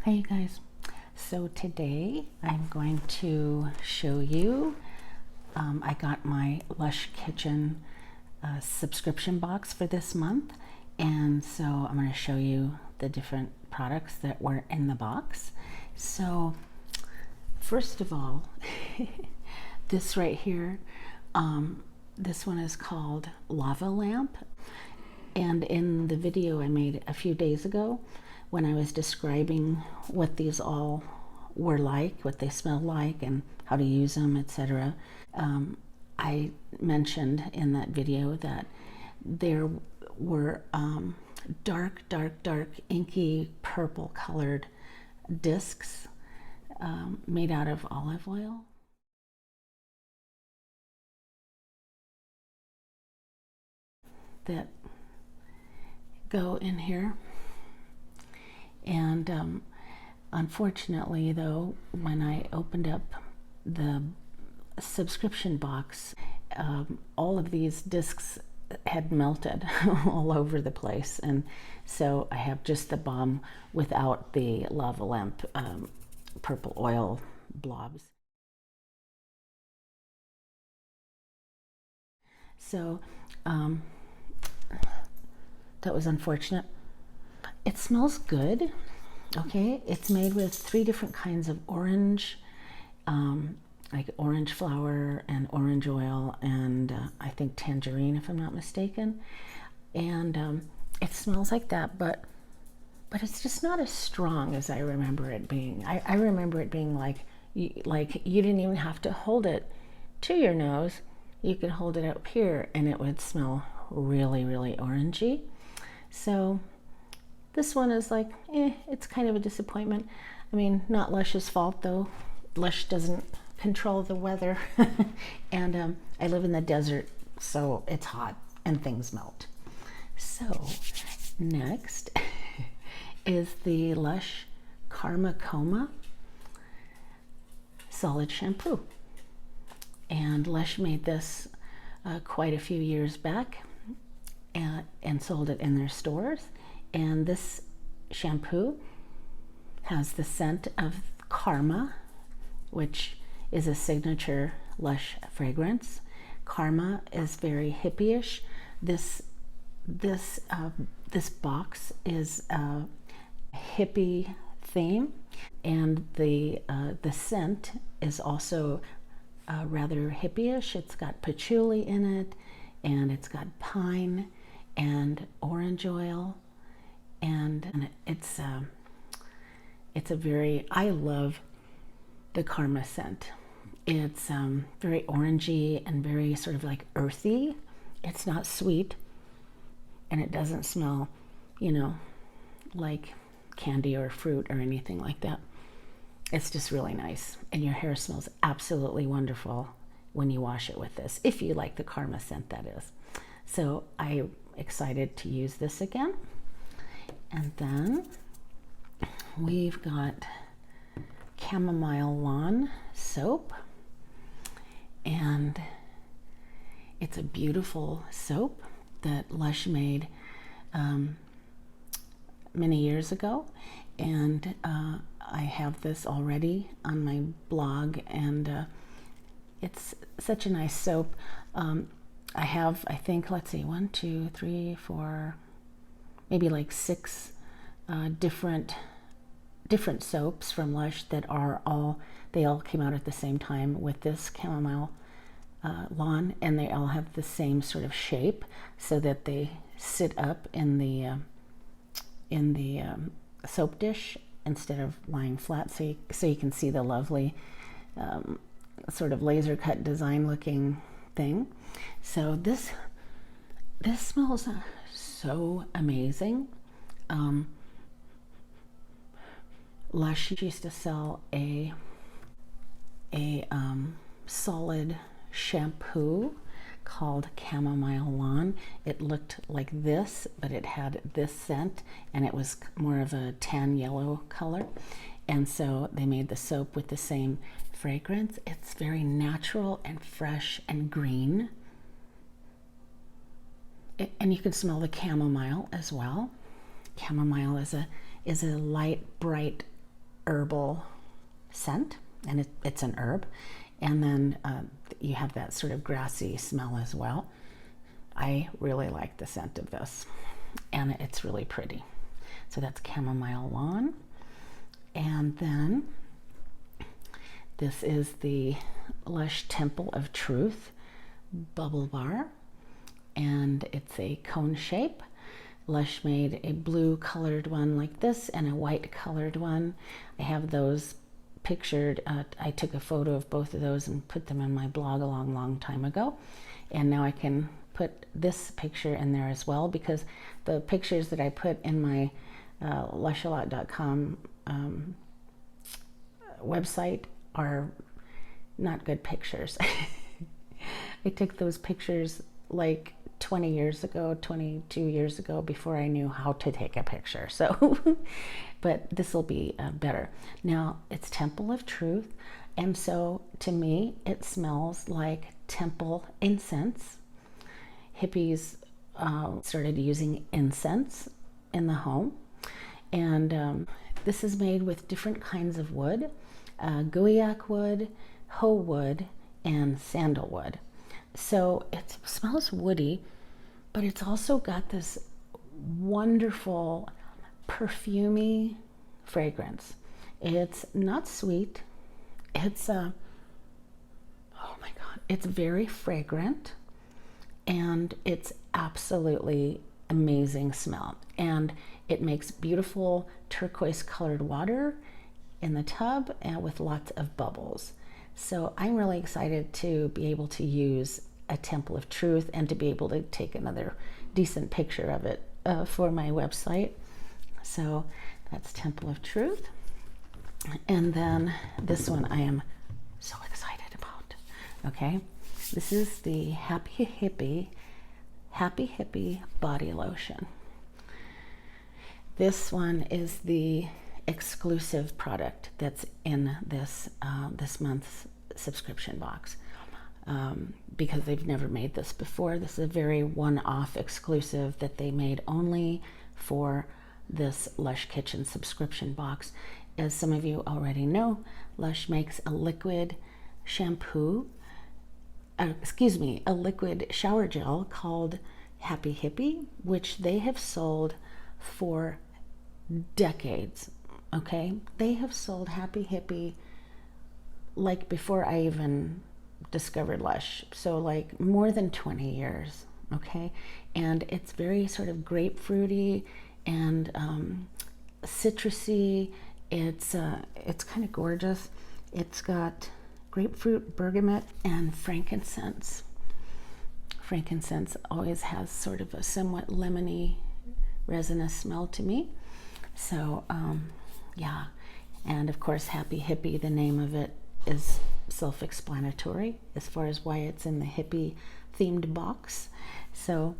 Hi you guys. So today I'm going to show you, I got my Lush Kitchen subscription box for this month, and so I'm going to show you the different products that were in the box. So first of all, this right here, this one is called Lava Lamp, and in the video I made a few days ago when I was describing what these all were like, what they smell like, and how to use them, etc. I mentioned in that video that there were dark, inky purple colored discs made out of olive oil. That go in here. And unfortunately though, when I opened up the subscription box, all of these discs had melted all over the place, and so I have just the balm without the lava lamp purple oil blobs. So that was unfortunate. It smells good. Okay, it's made with 3 different kinds of orange, like orange flower and orange oil, and I think tangerine, if I'm not mistaken. And it smells like that, but it's just not as strong as I remember it being. I remember it being like you didn't even have to hold it to your nose. You could hold it up here and it would smell really orangey. So this one is like, it's kind of a disappointment. I mean, not Lush's fault though. Lush doesn't control the weather. And I live in the desert, so it's hot and things melt. So next is the Lush Karmacoma solid shampoo. And Lush made this quite a few years back and sold it in their stores. And this shampoo has the scent of Karma, which is a signature Lush fragrance. Karma is very hippie-ish. This box is a hippie theme, and the scent is also rather hippie-ish. It's got patchouli in it, and it's got pine and orange oil. And it's a very, I love the Karma scent. It's very orangey and very sort of like earthy. It's not sweet, and it doesn't smell, you know, like candy or fruit or anything like that. It's just really nice, and your hair smells absolutely wonderful when you wash it with this, if you like the Karma scent, that is. So I'm excited to use this again. And then we've got Chamomile lawn soap, and it's a beautiful soap that Lush made many years ago, and I have this already on my blog, and it's such a nice soap. I have, I think, let's see, 1, 2, 3, 4, maybe like 6 different soaps from Lush that are they all came out at the same time with this Chamomile lawn, and they all have the same sort of shape, so that they sit up in the soap dish instead of lying flat, so you can see the lovely sort of laser cut design looking thing. So this smells so amazing. Lush used to sell a solid shampoo called Chamomile Lawn. It looked like this, but it had this scent, and it was more of a tan yellow color. And so they made the soap with the same fragrance. It's very natural and fresh and green. And you can smell the chamomile as well. Chamomile is a light, bright herbal scent, and it's an herb. And then you have that sort of grassy smell as well. I really like the scent of this, and it's really pretty. So that's Chamomile 1. And then this is the Lush Temple of Truth Bubble Bar, and it's a cone shape. Lush made a blue colored one like this and a white colored one. I have those pictured. I took a photo of both of those and put them in my blog a long time ago. And now I can put this picture in there as well, because the pictures that I put in my Lushalot.com website are not good pictures. I took those pictures like 20 years ago, 22 years ago, before I knew how to take a picture. So, but this will be better. Now, it's Temple of Truth, and so to me, it smells like temple incense. Hippies started using incense in the home, and this is made with different kinds of wood, guaiac wood, hoe wood, and sandalwood. So it smells woody, but it's also got this wonderful perfumey fragrance. It's not sweet. It's oh my God, it's very fragrant, and it's absolutely amazing smell. And it makes beautiful turquoise colored water in the tub and with lots of bubbles. So I'm really excited to be able to use a Temple of Truth and to be able to take another decent picture of it for my website. So that's Temple of Truth. And then this one I am so excited about. Okay, this is the Happy Hippie body lotion. This one is the exclusive product that's in this this month's subscription box, because they've never made this before. This is a very one-off exclusive that they made only for this Lush Kitchen subscription box. As some of you already know, Lush makes a liquid shampoo, a liquid shower gel called Happy Hippie, which they have sold for decades. Okay, they have sold Happy Hippie like before I even discovered Lush, so like more than 20 years. Okay, and it's very sort of grapefruity and citrusy. It's kind of gorgeous. It's got grapefruit, bergamot, and frankincense. Frankincense always has sort of a somewhat lemony, resinous smell to me. So yeah, and of course Happy Hippie, the name of it is self-explanatory as far as why it's in the hippie themed box. So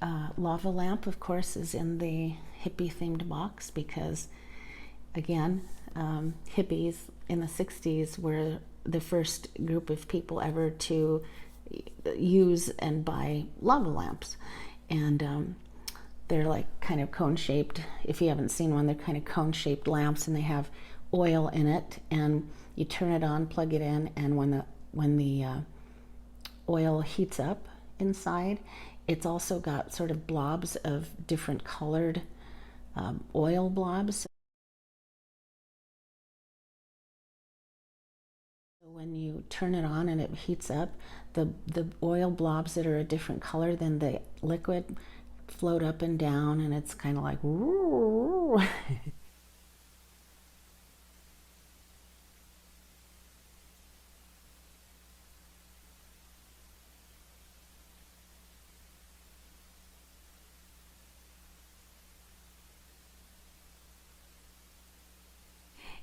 lava lamp, of course, is in the hippie themed box because, again, hippies in the 60s were the first group of people ever to use and buy lava lamps. And they're like kind of cone-shaped. If you haven't seen one, they're kind of cone-shaped lamps, and they have oil in it, and you turn it on, plug it in, and when the oil heats up inside, it's also got sort of blobs of different colored oil blobs. When you turn it on and it heats up, the oil blobs that are a different color than the liquid float up and down, and it's kind of like woo.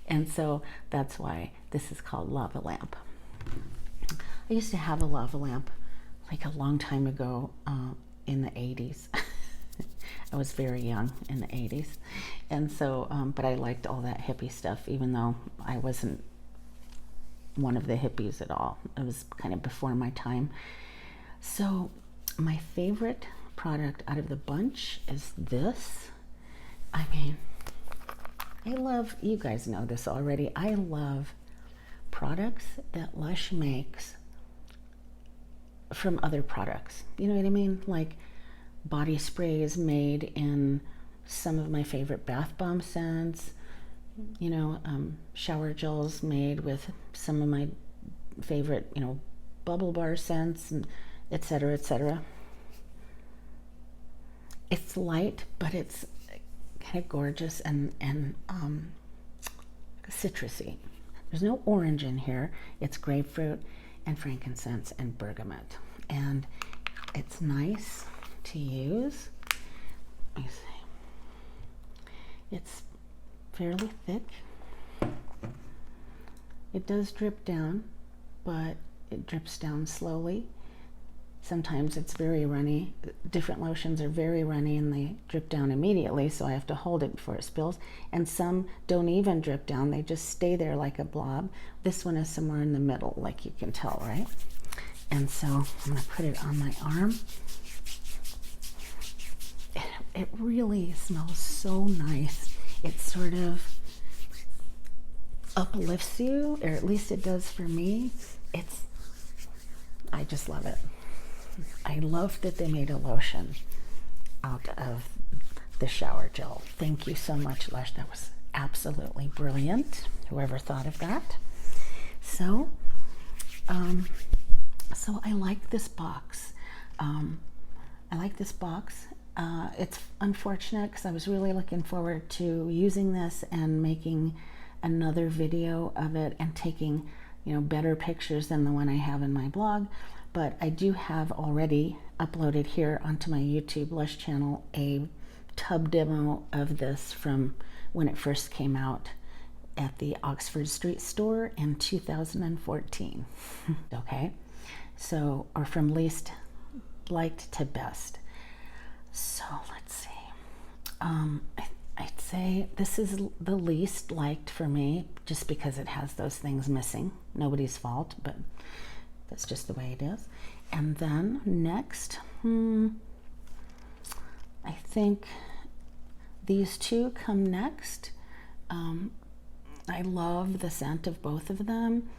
And so that's why this is called lava lamp. I used to have a lava lamp like a long time ago in the 80s. I was very young in the 80s. And so, but I liked all that hippie stuff, even though I wasn't one of the hippies at all. It was kind of before my time. So my favorite product out of the bunch is this. I mean, I love, you guys know this already, I love products that Lush makes from other products. You know what I mean? Like body sprays made in some of my favorite bath bomb scents, you know, shower gels made with some of my favorite, you know, bubble bar scents, and etc., etc. It's light, but it's kind of gorgeous and citrusy. There's no orange in here. It's grapefruit and frankincense and bergamot, and it's nice to use. Let me see. It's fairly thick. It does drip down, but it drips down slowly. Sometimes it's very runny. Different lotions are very runny and they drip down immediately, so I have to hold it before it spills. And some don't even drip down, they just stay there like a blob. This one is somewhere in the middle, like you can tell, right? And so I'm gonna put it on my arm. It really smells so nice. It sort of uplifts you, or at least it does for me. I just love it. I love that they made a lotion out of the shower gel. Thank you so much, Lush. That was absolutely brilliant. Whoever thought of that. So I like this box. It's unfortunate because I was really looking forward to using this and making another video of it and taking, you know, better pictures than the one I have in my blog. But I do have already uploaded here onto my YouTube Lush channel a tub demo of this from when it first came out at the Oxford Street store in 2014. Okay, so, or from least liked to best. So let's see. I'd say this is the least liked for me, just because it has those things missing. Nobody's fault, but that's just the way it is. And then next, I think these two come next. I love the scent of both of them,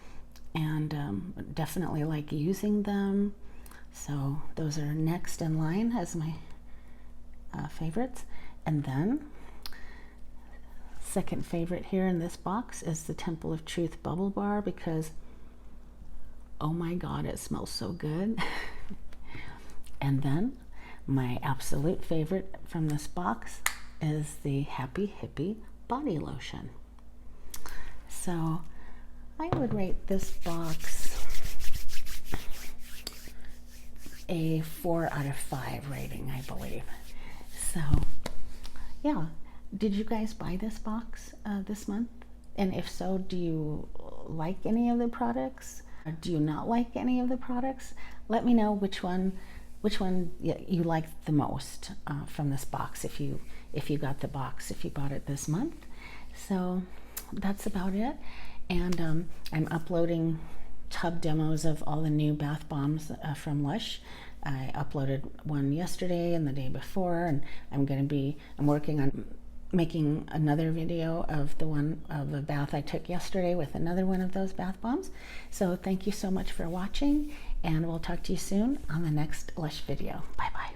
and definitely like using them. So those are next in line as my favorites. And then second favorite here in this box is the Temple of Truth Bubble Bar, because oh my God, it smells so good. And then my absolute favorite from this box is the Happy Hippie Body Lotion. So I would rate this box a 4 out of 5 rating, I believe. So yeah, did you guys buy this box this month? And if so, do you like any of the products? Or do you not like any of the products? Let me know which one you liked the most from this box, if you got the box, if you bought it this month. So that's about it. And I'm uploading tub demos of all the new bath bombs from Lush. I uploaded one yesterday and the day before, and I'm working on making another video of the one of a bath I took yesterday with another one of those bath bombs. So thank you so much for watching, and we'll talk to you soon on the next Lush video. Bye bye.